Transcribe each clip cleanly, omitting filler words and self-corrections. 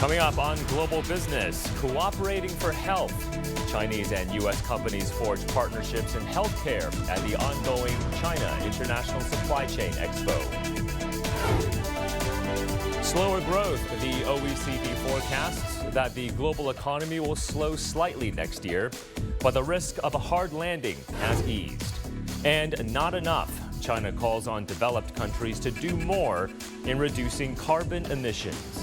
Coming up on Global Business, cooperating for health. Chinese and U.S. companies forge partnerships in healthcare at the ongoing China International Supply Chain Expo. Slower growth. The OECD forecasts that the global economy will slow slightly next year, but the risk of a hard landing has eased. And not enough. China calls on developed countries to do more in reducing carbon emissions.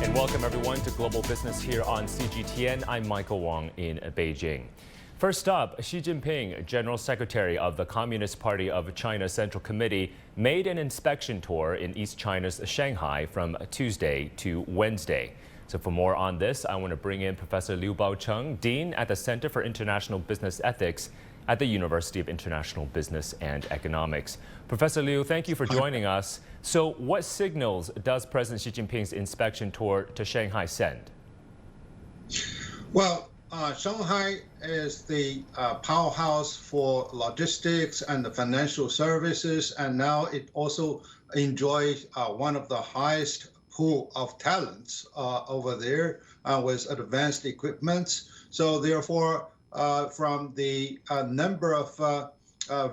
And welcome everyone to Global Business here on CGTN. I'm Michael Wong in Beijing. First up, Xi Jinping, General Secretary of the Communist Party of China Central Committee, made an inspection tour in East China's Shanghai from Tuesday to Wednesday. So for more on this, I want to bring in Professor Liu Baocheng, Dean at the Center for International Business Ethics at the University of International Business and Economics. Professor Liu, thank you for joining us. So what signals does President Xi Jinping's inspection tour to Shanghai send? Well, Shanghai is the powerhouse for logistics and the financial services, and now it also enjoys one of the highest pool of talents over there with advanced equipment. So therefore, from the number of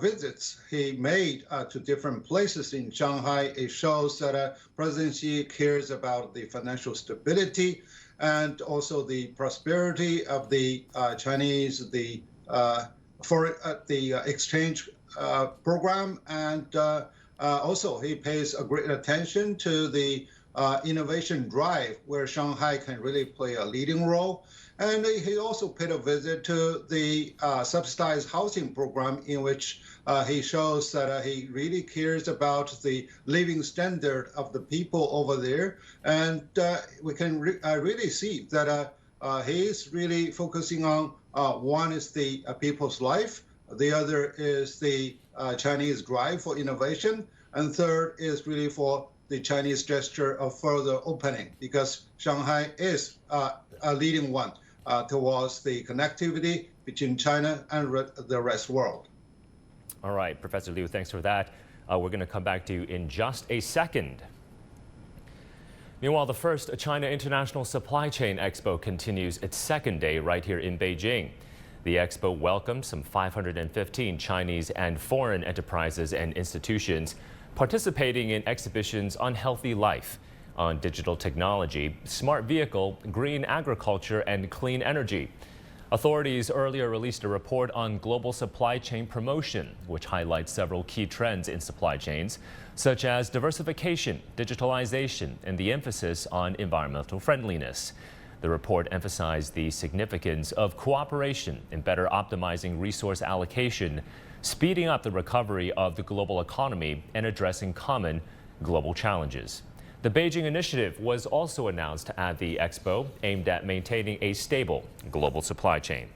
visits he made to different places in Shanghai, it shows that President Xi cares about the financial stability and also the prosperity of the Chinese, the exchange program, and also he pays a great attention to the innovation drive where Shanghai can really play a leading role. And he also paid a visit to the subsidized housing program, in which he shows that he really cares about the living standard of the people over there. And we can really see that he is really focusing on one is the people's life, the other is the Chinese drive for innovation, and third is really for the Chinese gesture of further opening, because Shanghai is a leading one towards the connectivity between China and the rest of the world. All right, Professor Liu, thanks for that. We're going to come back to you in just a second. Meanwhile, the first China International Supply Chain Expo continues its second day right here in Beijing. The expo welcomes some 515 Chinese and foreign enterprises and institutions participating in exhibitions on healthy life, on digital technology, smart vehicle, green agriculture, and clean energy. Authorities earlier released a report on global supply chain promotion, which highlights several key trends in supply chains, such as diversification, digitalization, and the emphasis on environmental friendliness. The report emphasized the significance of cooperation in better optimizing resource allocation, speeding up the recovery of the global economy, and addressing common global challenges. The Beijing Initiative was also announced at the expo, aimed at maintaining a stable global supply chain.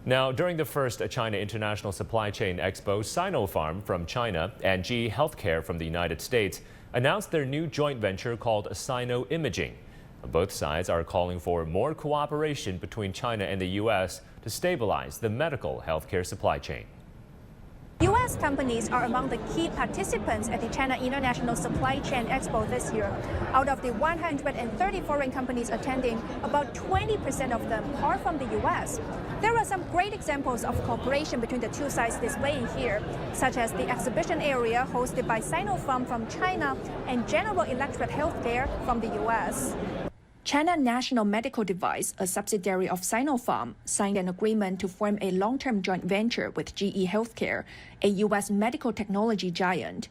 Now, during the first China International Supply Chain Expo, Sinopharm from China and GE Healthcare from the United States announced their new joint venture called Sino Imaging. Both sides are calling for more cooperation between China and the U.S. to stabilize the medical healthcare supply chain. U.S. companies are among the key participants at the China International Supply Chain Expo this year. Out of the 130 foreign companies attending, about 20% of them are from the U.S. There are some great examples of cooperation between the two sides displaying here, such as the exhibition area hosted by Sinopharm from China and General Electric Healthcare from the U.S. China National Medical Device, a subsidiary of Sinopharm, signed an agreement to form a long-term joint venture with GE Healthcare, a U.S. medical technology giant.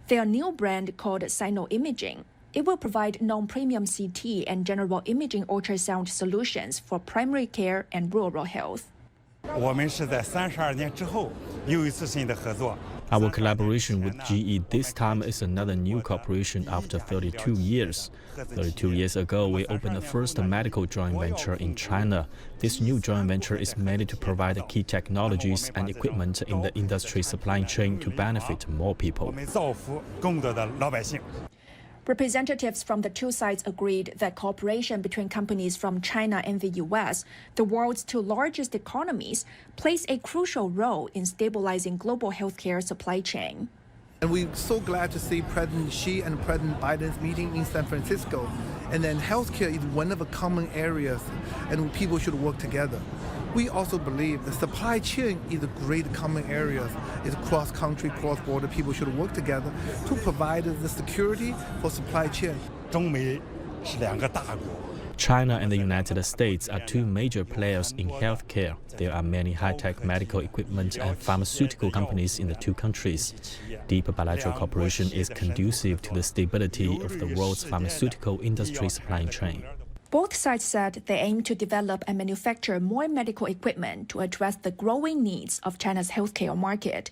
Their new brand, called Sino Imaging, it will provide non-premium CT and general imaging ultrasound solutions for primary care and rural health. 我们是在32年之后又一次新的合作。 Our collaboration with GE this time is another new cooperation after 32 years. 32 years ago, we opened the first medical joint venture in China. This new joint venture is made to provide key technologies and equipment in the industry supply chain to benefit more people. Representatives from the two sides agreed that cooperation between companies from China and the U.S., the world's two largest economies, plays a crucial role in stabilizing global healthcare supply chain. And we're so glad to see President Xi and President Biden's meeting in San Francisco. And then healthcare is one of the common areas, and people should work together. We also believe the supply chain is a great common area. It's cross-country, cross-border. People should work together to provide the security for supply chain. 中美是两个大国。 China and the United States are two major players in healthcare. There are many high-tech medical equipment and pharmaceutical companies in the two countries. Deep bilateral cooperation is conducive to the stability of the world's pharmaceutical industry supply chain. Both sides said they aim to develop and manufacture more medical equipment to address the growing needs of China's healthcare market.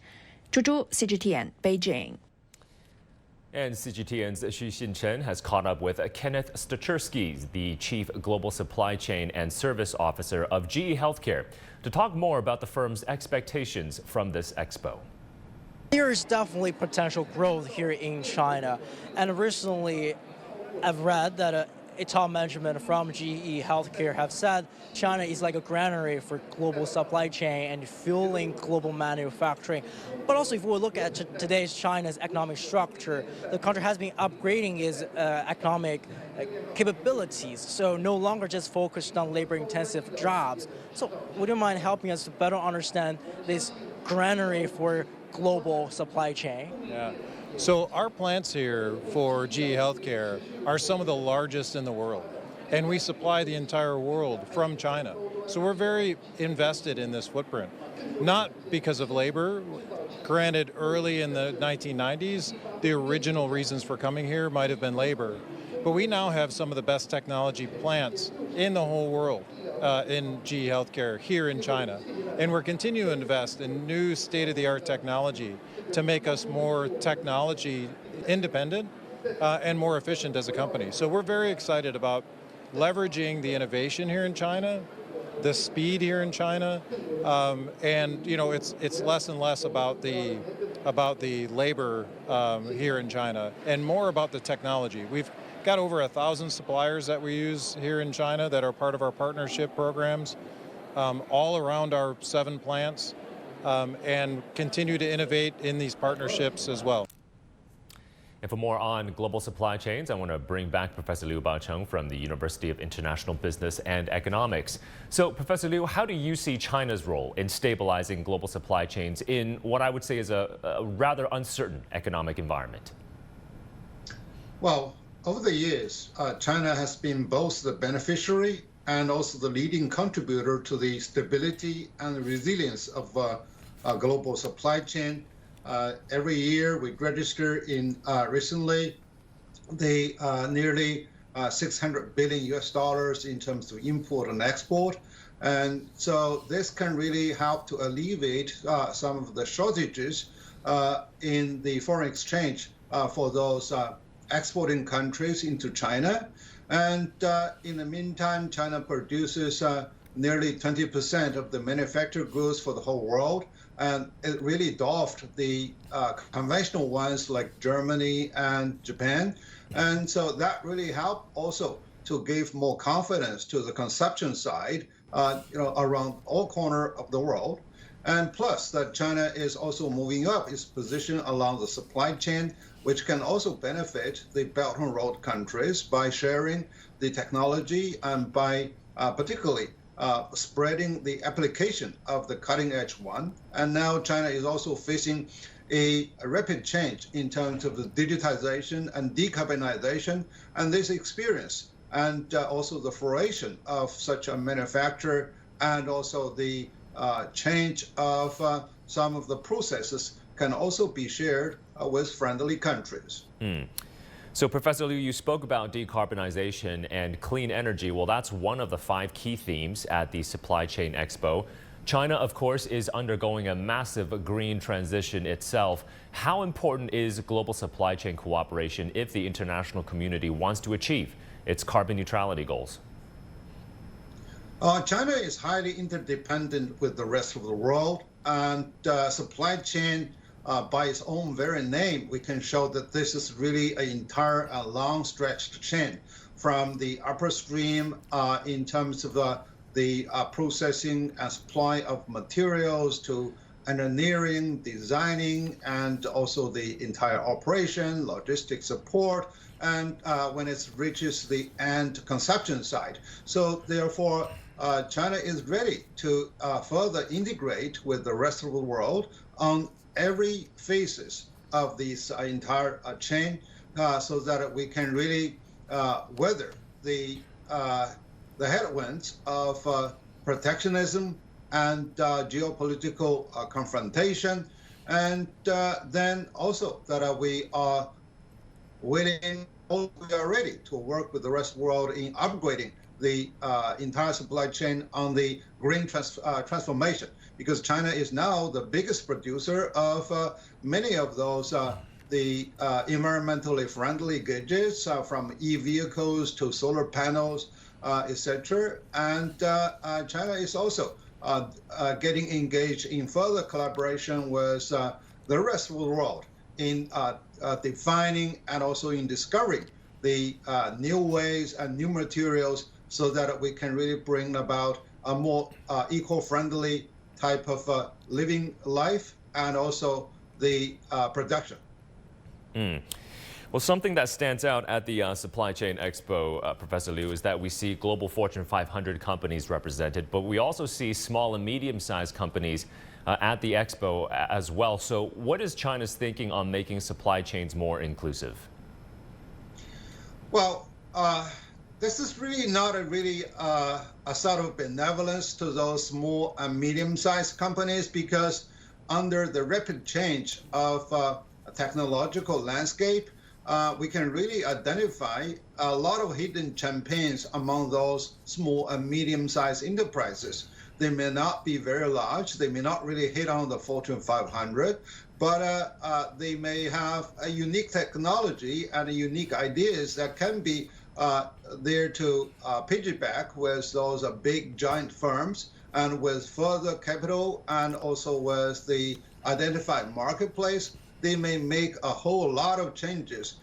Zhu, CGTN, Beijing. And CGTN's Xu Xinchen has caught up with Kenneth Stachersky, the Chief Global Supply Chain and Service Officer of GE Healthcare, to talk more about the firm's expectations from this expo. There is definitely potential growth here in China. And recently, I've read that a top management from GE Healthcare have said China is like a granary for global supply chain and fueling global manufacturing. But also, if we look at today's China's economic structure, the country has been upgrading its economic capabilities, so no longer just focused on labor-intensive jobs. So would you mind helping us to better understand this granary for global supply chain? Yeah. So our plants here for GE Healthcare are some of the largest in the world, and we supply the entire world from China. So we're very invested in this footprint, not because of labor. Granted, early in the 1990s, the original reasons for coming here might have been labor, but we now have some of the best technology plants in the whole world in GE Healthcare here in China. And we're continuing to invest in new state-of-the-art technology to make us more technology independent and more efficient as a company. So we're very excited about leveraging the innovation here in China, the speed here in China, and you know it's less and less about the labor here in China and more about the technology. We've got over 1,000 suppliers that we use here in China that are part of our partnership programs, all around our 7 plants. And continue to innovate in these partnerships as well. And for more on global supply chains, I want to bring back Professor Liu Baocheng from the University of International Business and Economics. So, Professor Liu, how do you see China's role in stabilizing global supply chains in what I would say is a rather uncertain economic environment? Well, over the years, China has been both the beneficiary and also the leading contributor to the stability and resilience of global supply chain. Every year we register in recently the nearly $600 billion US in terms of import and export. And so this can really help to alleviate some of the shortages in the foreign exchange for those exporting countries into China. And in the meantime, China produces nearly 20% of the manufactured goods for the whole world. And it really dwarfed the conventional ones like Germany and Japan. And so that really helped also to give more confidence to the consumption side, around all corners of the world. And plus that China is also moving up its position along the supply chain, which can also benefit the Belt and Road countries by sharing the technology and by particularly spreading the application of the cutting edge one. And now China is also facing a rapid change in terms of the digitization and decarbonization, and this experience and also the formation of such a manufacturer and also the change of some of the processes can also be shared with friendly countries. So, Professor Liu, you spoke about decarbonization and clean energy. Well, that's one of the 5 key themes at the Supply Chain Expo. China, of course, is undergoing a massive green transition itself. How important is global supply chain cooperation if the international community wants to achieve its carbon neutrality goals? China is highly interdependent with the rest of the world, and supply chain, by its own very name, we can show that this is really an entire long-stretched chain from the upper stream in terms of the processing and supply of materials to engineering, designing, and also the entire operation, logistics support, and when it reaches the end consumption side. So therefore, China is ready to further integrate with the rest of the world on every phases of this entire chain, so that we can really weather the headwinds of protectionism and geopolitical confrontation, and then also that we are willing, we are ready to work with the rest of the world in upgrading the entire supply chain on the green transformation, because China is now the biggest producer of many of those the environmentally friendly gadgets, from e-vehicles to solar panels, etc. And China is also getting engaged in further collaboration with the rest of the world in defining and also in discovering the new ways and new materials, so that we can really bring about a more eco-friendly type of living life and also the production. Well, something that stands out at the Supply Chain Expo, Professor Liu, is that we see global Fortune 500 companies represented, but we also see small and medium-sized companies at the expo as well. So what is China's thinking on making supply chains more inclusive? Well, this is really not a sort of benevolence to those small and medium-sized companies, because under the rapid change of a technological landscape, we can really identify a lot of hidden champions among those small and medium-sized enterprises. They may not be very large, they may not really hit on the Fortune 500, but they may have a unique technology and unique ideas that can be there to piggyback with those big giant firms, and with further capital and also with the identified marketplace, they may make a whole lot of changes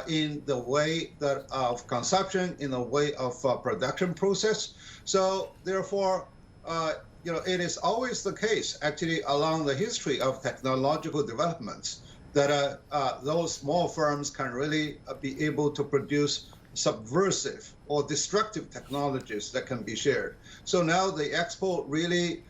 in the way that of consumption, in the way of production process. So therefore, it is always the case, actually, along the history of technological developments, that those small firms can really be able to produce subversive or destructive technologies that can be shared. So now the expo really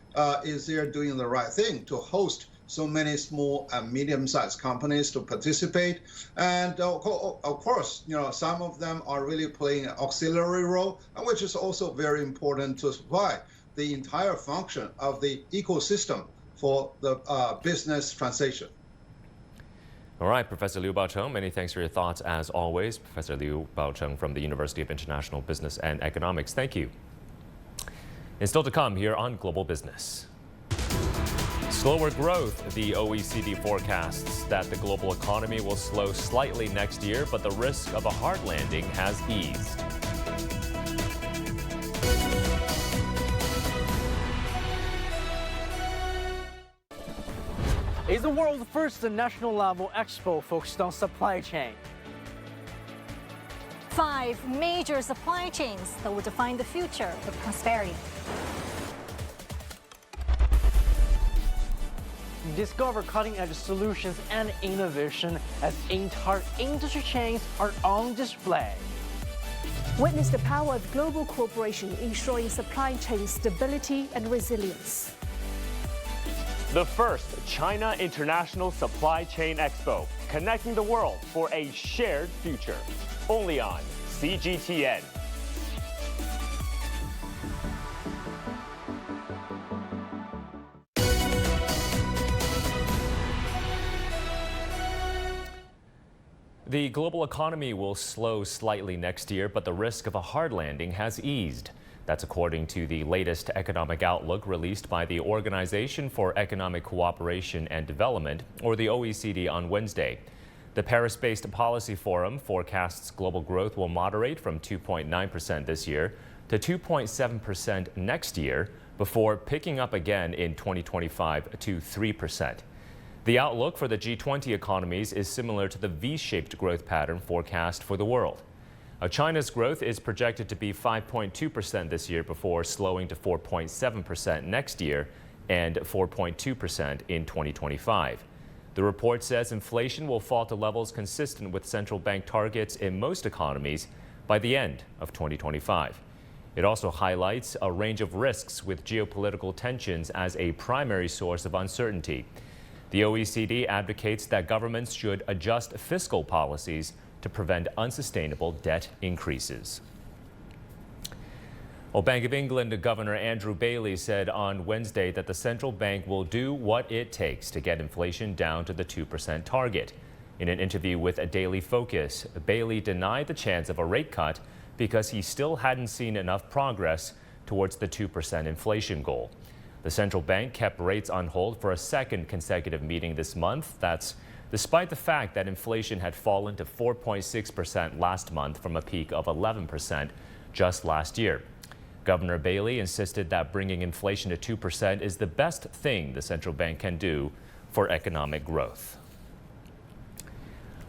is there doing the right thing to host so many small and medium-sized companies to participate. And of course, some of them are really playing an auxiliary role, which is also very important to supply the entire function of the ecosystem for the business transition. All right, Professor Liu Baocheng, many thanks for your thoughts as always. Professor Liu Baocheng from the University of International Business and Economics. Thank you. And still to come here on Global Business. Slower growth. The OECD forecasts that the global economy will slow slightly next year, but the risk of a hard landing has eased. It's the world's first national-level expo focused on supply chain. 5 major supply chains that will define the future of prosperity. Discover cutting-edge solutions and innovation as entire industry chains are on display. Witness the power of global cooperation ensuring supply chain stability and resilience. The first China International Supply Chain Expo, connecting the world for a shared future. Only on CGTN. The global economy will slow slightly next year, but the risk of a hard landing has eased. That's according to the latest economic outlook released by the Organization for Economic Cooperation and Development, or the OECD, on Wednesday. The Paris-based Policy Forum forecasts global growth will moderate from 2.9% this year to 2.7% next year, before picking up again in 2025 to 3%. The outlook for the G20 economies is similar to the V-shaped growth pattern forecast for the world. China's growth is projected to be 5.2% this year before slowing to 4.7% next year, and 4.2% in 2025. The report says inflation will fall to levels consistent with central bank targets in most economies by the end of 2025. It also highlights a range of risks with geopolitical tensions as a primary source of uncertainty. The OECD advocates that governments should adjust fiscal policies to prevent unsustainable debt increases. Well, Bank of England Governor Andrew Bailey said on Wednesday that the central bank will do what it takes to get inflation down to the 2% target. In an interview with a Daily Focus, Bailey denied the chance of a rate cut because he still hadn't seen enough progress towards the 2% inflation goal. The central bank kept rates on hold for a second consecutive meeting this month. That's despite the fact that inflation had fallen to 4.6% last month from a peak of 11% just last year. Governor Bailey insisted that bringing inflation to 2% is the best thing the central bank can do for economic growth.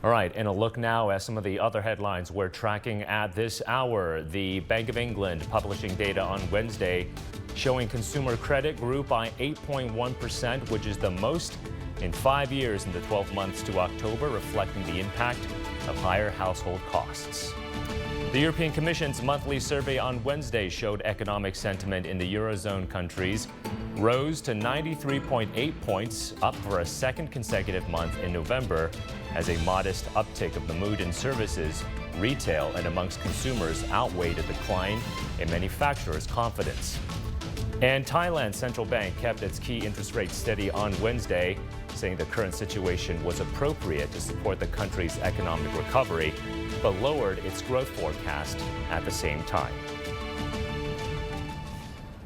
All right, and a look now at some of the other headlines we're tracking at this hour. The Bank of England publishing data on Wednesday showing consumer credit grew by 8.1%, which is the most in 5 years in the 12 months to October, reflecting the impact of higher household costs. The European Commission's monthly survey on Wednesday showed economic sentiment in the Eurozone countries rose to 93.8 points, up for a second consecutive month in November, as a modest uptick of the mood in services, retail, and amongst consumers outweighed a decline in manufacturers' confidence. And Thailand's central bank kept its key interest rate steady on Wednesday, saying the current situation was appropriate to support the country's economic recovery, but lowered its growth forecast at the same time.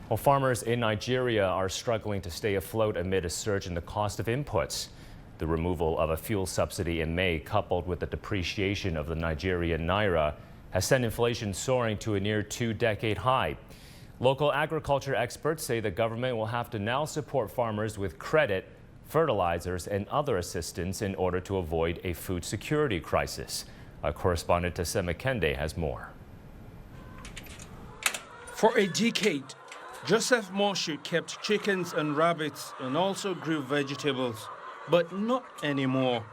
Well, farmers in Nigeria are struggling to stay afloat amid a surge in the cost of inputs. The removal of a fuel subsidy in May, coupled with the depreciation of the Nigerian naira, has sent inflation soaring to a near two-decade high. Local agriculture experts say the government will have to now support farmers with credit, fertilizers, and other assistance in order to avoid a food security crisis. Our correspondent Tessema Kende has more. For a decade, Joseph Moshu kept chickens and rabbits and also grew vegetables, but not anymore.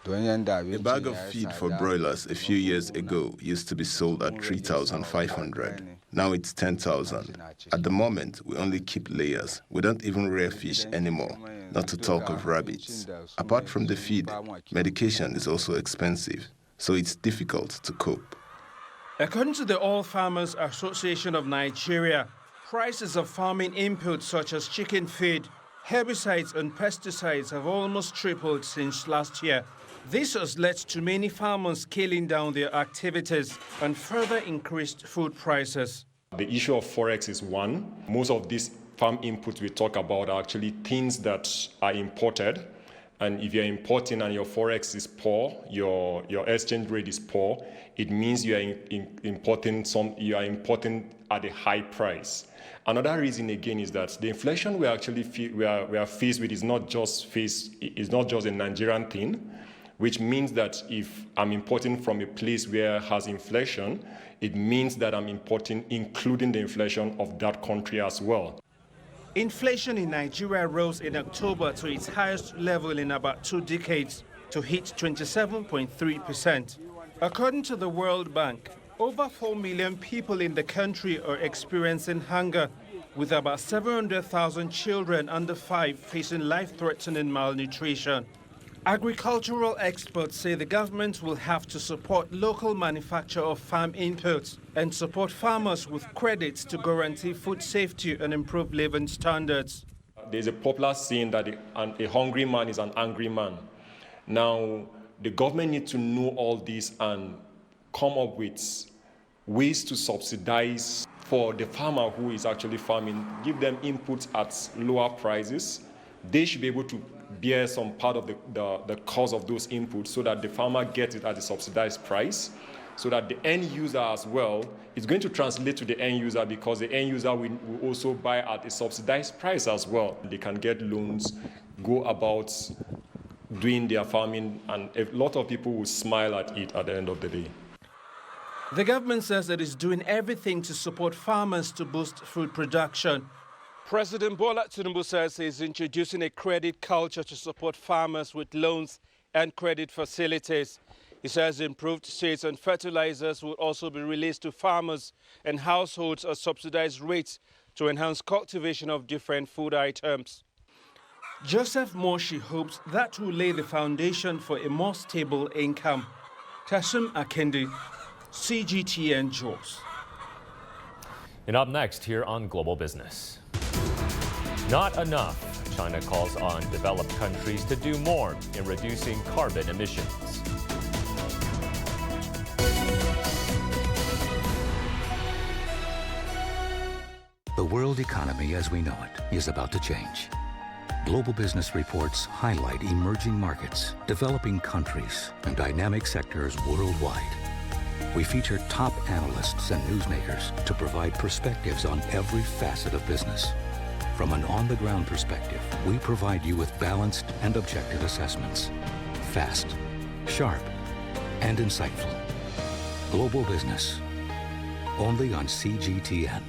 A bag of feed for broilers a few years ago used to be sold at 3,500. Now it's 10,000. At the moment, we only keep layers. We don't even rear fish anymore, not to talk of rabbits. Apart from the feed, medication is also expensive, so it's difficult to cope. According to the All Farmers Association of Nigeria, prices of farming inputs such as chicken feed, herbicides and pesticides have almost tripled since last year. This has led to many farmers scaling down their activities and further increased food prices. The issue of forex is one. Most of these farm inputs we talk about are actually things that are imported. And if you're importing and your forex is poor, your exchange rate is poor, it means you are importing at a high price. Another reason again is that the inflation we are faced with is not just a Nigerian thing, which means that if I'm importing from a place where it has inflation, it means that I'm importing including the inflation of that country as well. Inflation in Nigeria rose in October to its highest level in about 2 decades, to hit 27.3%. According to the World Bank, over 4 million people in the country are experiencing hunger, with about 700,000 children under 5 facing life-threatening malnutrition. Agricultural experts say the government will have to support local manufacture of farm inputs and support farmers with credits to guarantee food safety and improve living standards. There's a popular saying that a hungry man is an angry man. Now, the government needs to know all this and come up with ways to subsidize for the farmer who is actually farming, give them inputs at lower prices. They should be able to bear some part of the cost of those inputs so that the farmer gets it at a subsidized price, so that the end user as well is going to translate to the end user, because the end user will also buy at a subsidized price as well. They can get loans, go about doing their farming, and a lot of people will smile at it at the end of the day. The government says it is doing everything to support farmers to boost food production. President Bola Tinubu says he's introducing a credit culture to support farmers with loans and credit facilities. He says improved seeds and fertilizers will also be released to farmers and households at subsidized rates to enhance cultivation of different food items. Joseph Moshi hopes that will lay the foundation for a more stable income. Tassim Akendi, CGTN Jos. And up next here on Global Business. Not enough. China calls on developed countries to do more in reducing carbon emissions. The world economy as we know it is about to change. Global Business reports highlight emerging markets, developing countries, and dynamic sectors worldwide. We feature top analysts and newsmakers to provide perspectives on every facet of business. From an on-the-ground perspective, we provide you with balanced and objective assessments. Fast, sharp, and insightful. Global Business, only on CGTN.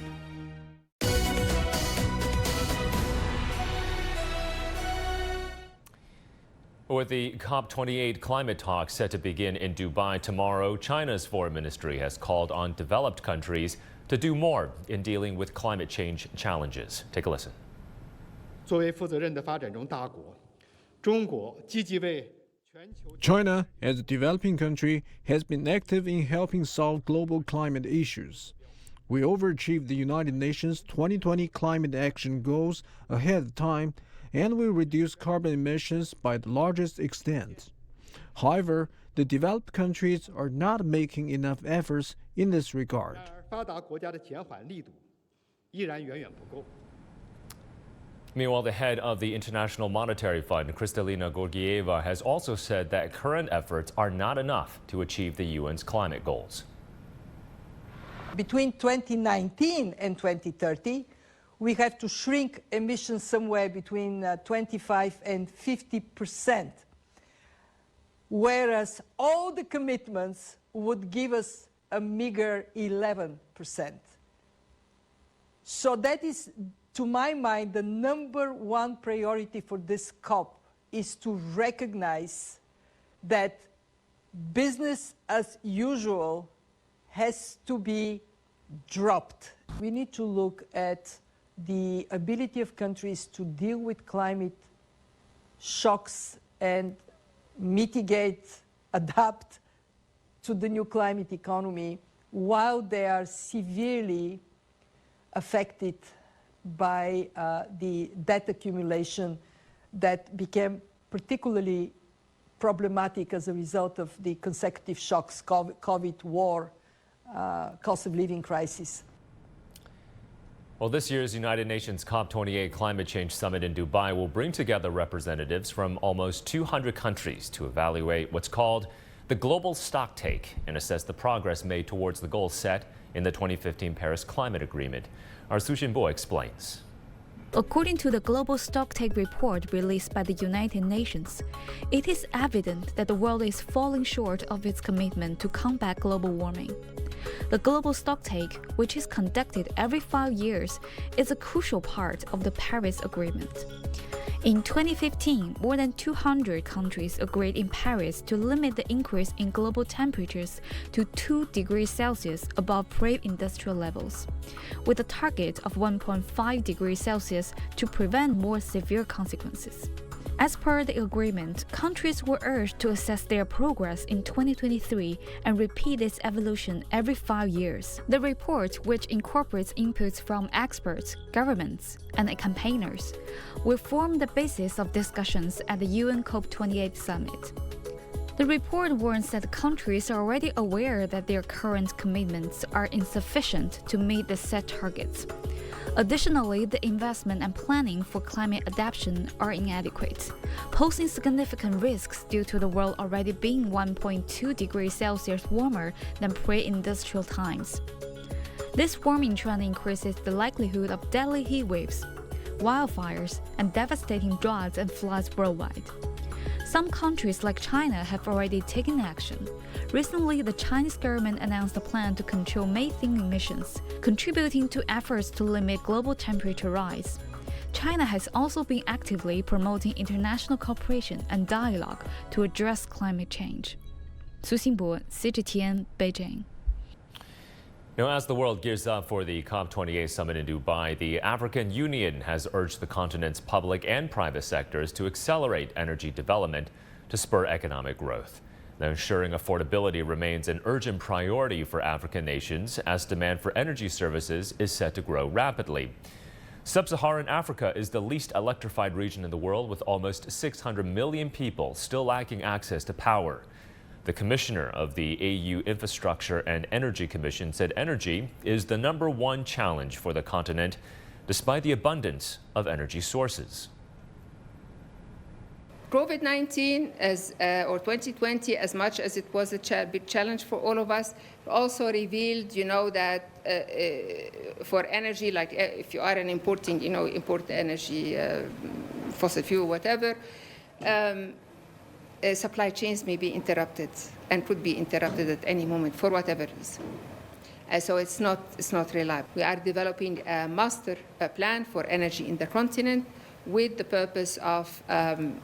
With the COP28 climate talks set to begin in Dubai tomorrow, China's foreign ministry has called on developed countries to do more in dealing with climate change challenges. Take a listen. 作为负责任的发展中大国，中国积极为 China, as a developing country, has been active in helping solve global climate issues. We overachieved the United Nations 2020 climate action goals ahead of time, and we reduced carbon emissions by the largest extent. However, the developed countries are not making enough efforts in this regard. 发达国家的减缓力度依然远远不够。 Meanwhile, the head of the International Monetary Fund, Kristalina Georgieva, has also said that current efforts are not enough to achieve the UN's climate goals. Between 2019 and 2030, we have to shrink emissions somewhere between 25 and 50%, whereas all the commitments would give us a meager 11%. So that is, to my mind, the number one priority for this COP is to recognize that business as usual has to be dropped. We need to look at the ability of countries to deal with climate shocks and mitigate, adapt to the new climate economy while they are severely affected by the debt accumulation that became particularly problematic as a result of the consecutive shocks, COVID, war, cost of living crisis. Well, this year's United Nations COP28 Climate Change Summit in Dubai will bring together representatives from almost 200 countries to evaluate what's called the global stocktake and assess the progress made towards the goals set in the 2015 Paris Climate Agreement. Our Su Xinbo explains. According to the Global Stocktake report released by the United Nations, it is evident that the world is falling short of its commitment to combat global warming. The Global Stocktake, which is conducted every 5 years, is a crucial part of the Paris Agreement. In 2015, more than 200 countries agreed in Paris to limit the increase in global temperatures to 2 degrees Celsius above pre-industrial levels, with a target of 1.5 degrees Celsius to prevent more severe consequences. As per the agreement, countries were urged to assess their progress in 2023 and repeat its evolution every 5 years. The report, which incorporates inputs from experts, governments, and campaigners, will form the basis of discussions at the UN COP28 summit. The report warns that countries are already aware that their current commitments are insufficient to meet the set targets. Additionally, the investment and planning for climate adaptation are inadequate, posing significant risks due to the world already being 1.2 degrees Celsius warmer than pre-industrial times. This warming trend increases the likelihood of deadly heat waves, wildfires, and devastating droughts and floods worldwide. Some countries like China have already taken action. Recently, the Chinese government announced a plan to control methane emissions, contributing to efforts to limit global temperature rise. China has also been actively promoting international cooperation and dialogue to address climate change. Su Xinbo, CGTN, Beijing. Now, as the world gears up for the COP28 summit in Dubai, the African Union has urged the continent's public and private sectors to accelerate energy development to spur economic growth. Now, ensuring affordability remains an urgent priority for African nations as demand for energy services is set to grow rapidly. Sub-Saharan Africa is the least electrified region in the world, with almost 600 million people still lacking access to power. The commissioner of the AU Infrastructure and Energy Commission said energy is the #1 challenge for the continent, despite the abundance of energy sources. COVID-19 or 2020, as much as it was a big challenge for all of us, also revealed, that for energy, like if you are an importing energy, fossil fuel, whatever, supply chains may be interrupted and could be interrupted at any moment for whatever reason. So it's not reliable. We are developing a master plan for energy in the continent with the purpose of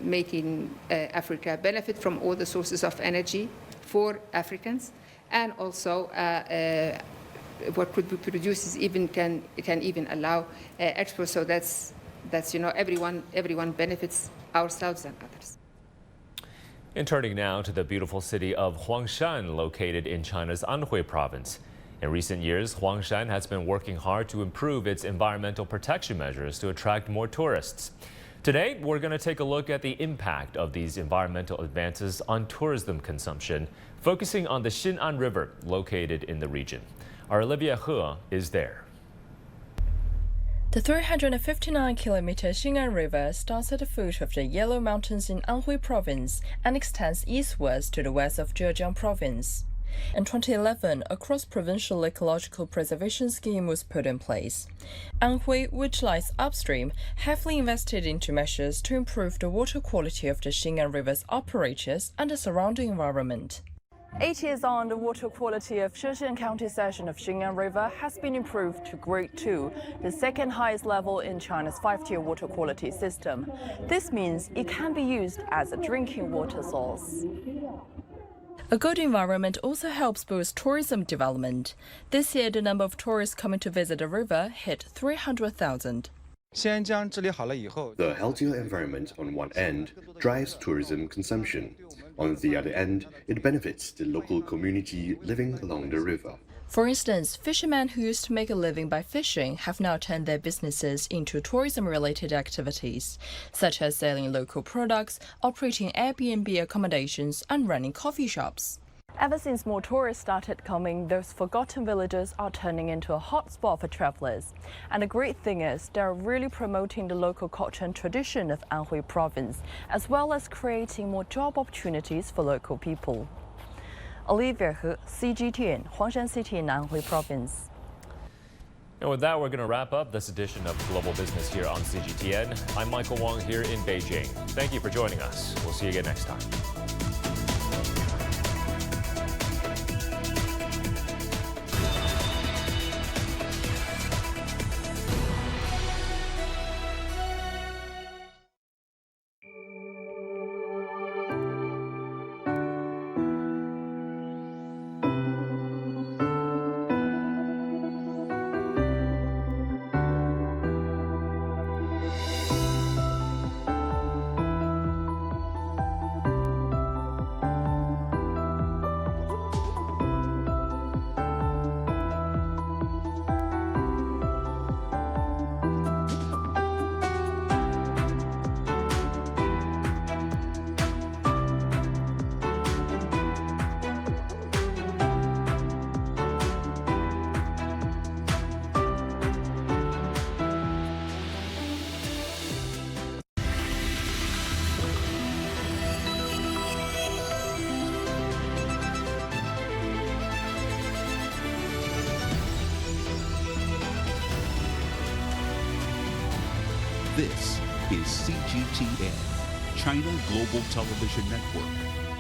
making Africa benefit from all the sources of energy for Africans, and also what could be produced can even allow exports. So that's everyone benefits, ourselves and others. And turning now to the beautiful city of Huangshan, located in China's Anhui province. In recent years, Huangshan has been working hard to improve its environmental protection measures to attract more tourists. Today, we're going to take a look at the impact of these environmental advances on tourism consumption, focusing on the Xin'an River, located in the region. Our Olivia He is there. The 359-kilometer Xin'an River starts at the foot of the Yellow Mountains in Anhui Province and extends eastwards to the west of Zhejiang Province. In 2011, a cross-provincial ecological preservation scheme was put in place. Anhui, which lies upstream, heavily invested into measures to improve the water quality of the Xin'an River's apparatus and the surrounding environment. 8 years on, the water quality of Zhejiang County section of Xin'an River has been improved to Grade 2, the second highest level in China's 5-tier water quality system. This means it can be used as a drinking water source. A good environment also helps boost tourism development. This year, the number of tourists coming to visit the river hit 300,000. The healthier environment on one end drives tourism consumption. On the other end, it benefits the local community living along the river. For instance, fishermen who used to make a living by fishing have now turned their businesses into tourism-related activities, such as selling local products, operating Airbnb accommodations, and running coffee shops. Ever since more tourists started coming, those forgotten villages are turning into a hotspot for travelers. And the great thing is, they're really promoting the local culture and tradition of Anhui Province, as well as creating more job opportunities for local people. Olivia He, CGTN, Huangshan City in Anhui Province. And with that, we're going to wrap up this edition of Global Business here on CGTN. I'm Michael Wong here in Beijing. Thank you for joining us. We'll see you again next time. This is CGTN, China Global Television Network.